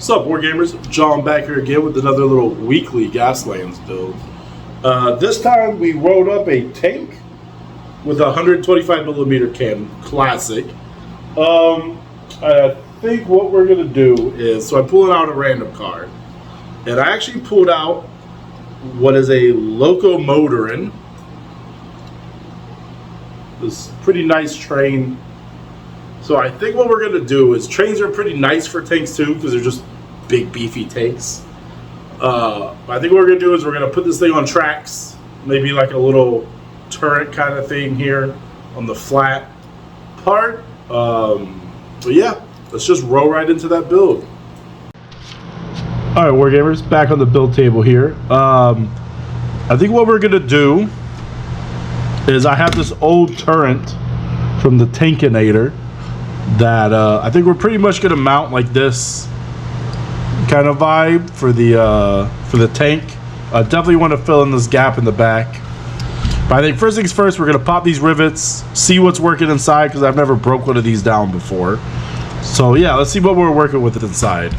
What's up, wargamers? John back here again with another little weekly gaslands build. This time we rolled up a tank with a 125mm cannon, classic. I think what we're gonna do is, so I'm pulling out a random card, and I actually pulled out what is a locomotorin. This pretty nice train. So I think what we're gonna do is, trains are pretty nice for tanks too, because they're just big beefy tanks. I think what we're gonna do is we're gonna put this thing on tracks, maybe like a little turret kind of thing here on the flat part. But yeah, let's just roll right into that build. All right, wargamers, back on the build table here. I think what we're gonna do is, I have this old turret from the Tankinator that I think we're pretty much gonna mount like this kind of vibe for the tank. Definitely want to fill in this gap in the back. But I think first things first, we're gonna pop these rivets, see what's working inside, because I've never broke one of these down before. So yeah, let's see what we're working with inside.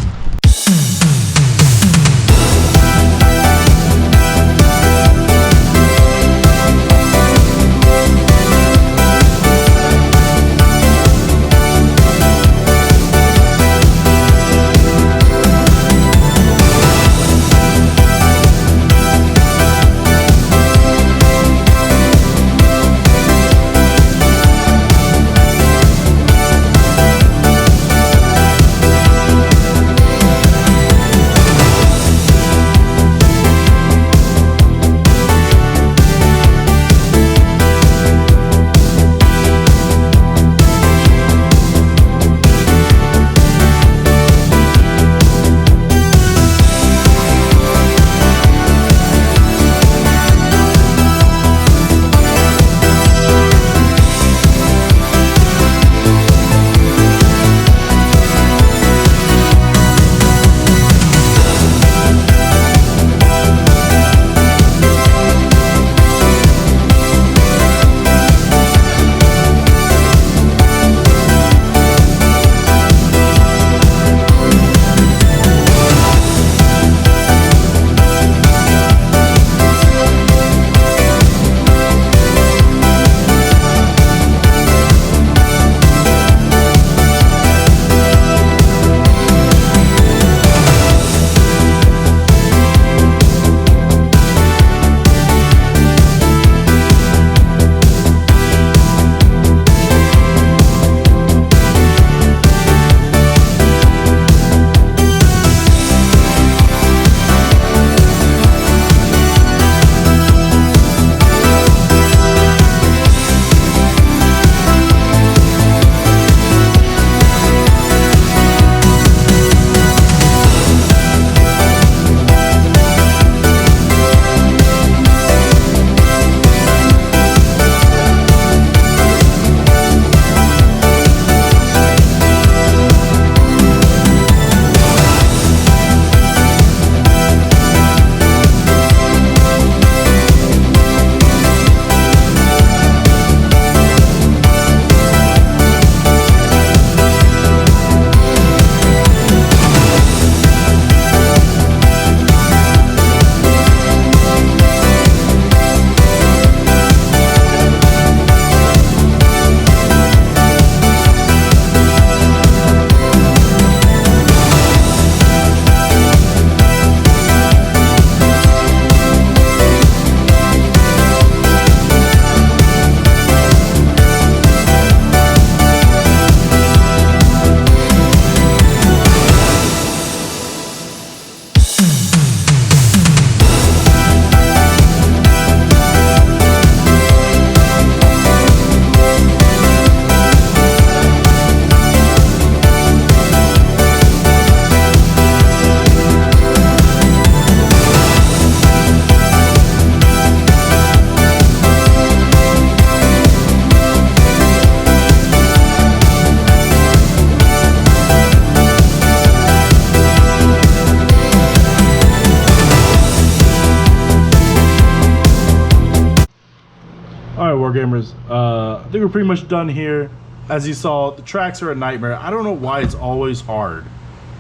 Wargamers, I think we're pretty much done here. As you saw, the tracks are a nightmare. I don't know why it's always hard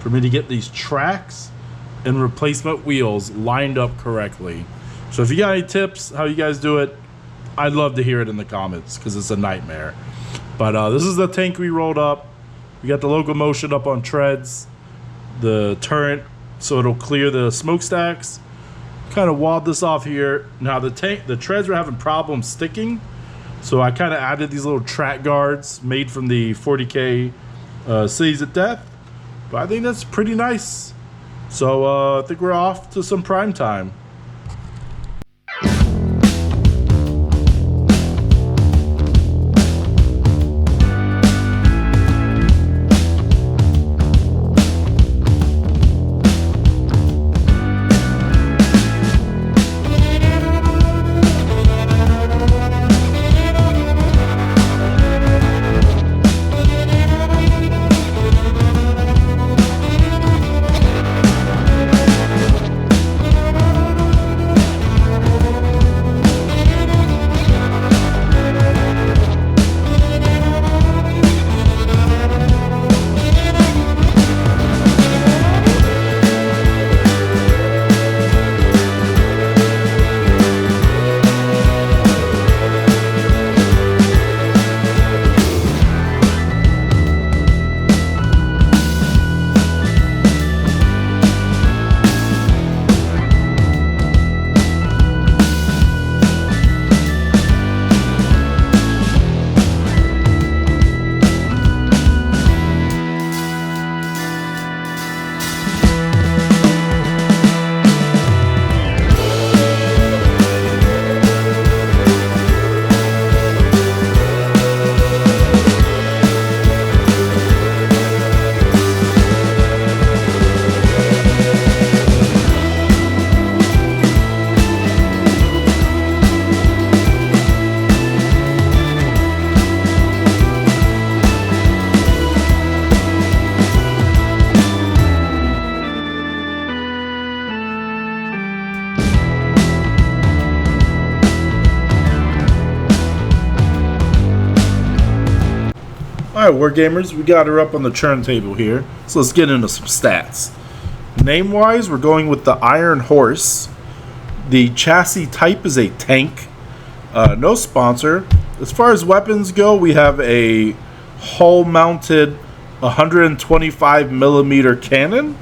for me to get these tracks and replacement wheels lined up correctly. So if you got any tips how you guys do it, I'd love to hear it in the comments because it's a nightmare. But this is the tank we rolled up. We got the locomotion up on treads, the turret so it'll clear the smokestacks. Kind of walled this off here. Now the treads were having problems sticking, so I kind of added these little track guards made from the 40K Cities of Death. But I think that's pretty nice. So I think we're off to some prime time. Alright, wargamers, we got her up on the turntable here. So let's get into some stats. Name-wise, we're going with the Iron Horse. The chassis type is a tank. No sponsor. As far as weapons go, we have a hull-mounted 125mm cannon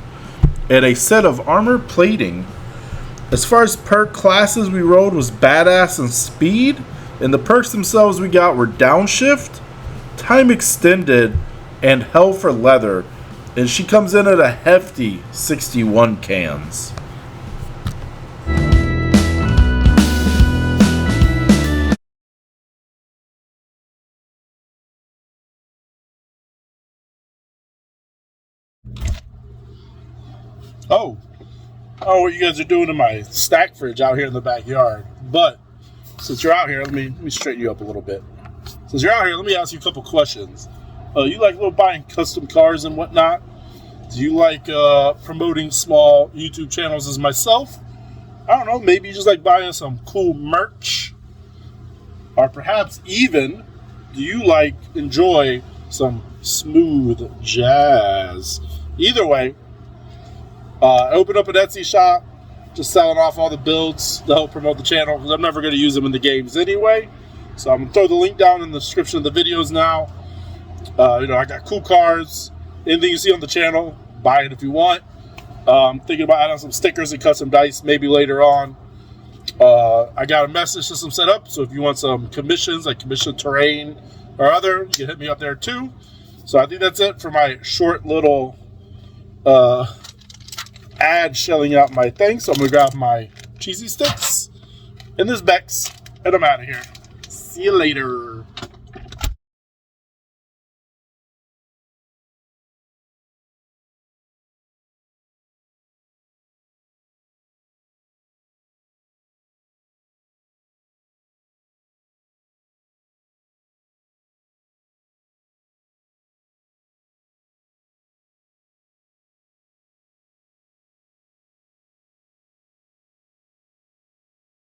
and a set of armor plating. As far as perk classes we rolled was Badass and Speed. And the perks themselves we got were Downshift, Time Extended, and Hell for Leather. And she comes in at a hefty 61 cans. Oh, what you guys are doing in my stack fridge out here in the backyard. But since you're out here, let me straighten you up a little bit. Since you're out here, let me ask you a couple questions. You like buying custom cars and whatnot? Do you like promoting small YouTube channels as myself? I don't know, maybe you just like buying some cool merch? Or perhaps even, do you enjoy some smooth jazz? Either way, open up an Etsy shop, just selling off all the builds to help promote the channel, because I'm never going to use them in the games anyway. So I'm going to throw the link down in the description of the videos now. I got cool cars. Anything you see on the channel, buy it if you want. Thinking about adding some stickers and custom dice maybe later on. I got a message system set up, so if you want some commissions, like commission terrain or other, you can hit me up there too. So I think that's it for my short little ad shelling out my thing. So I'm going to grab my cheesy sticks and this Bex, and I'm out of here. See you later.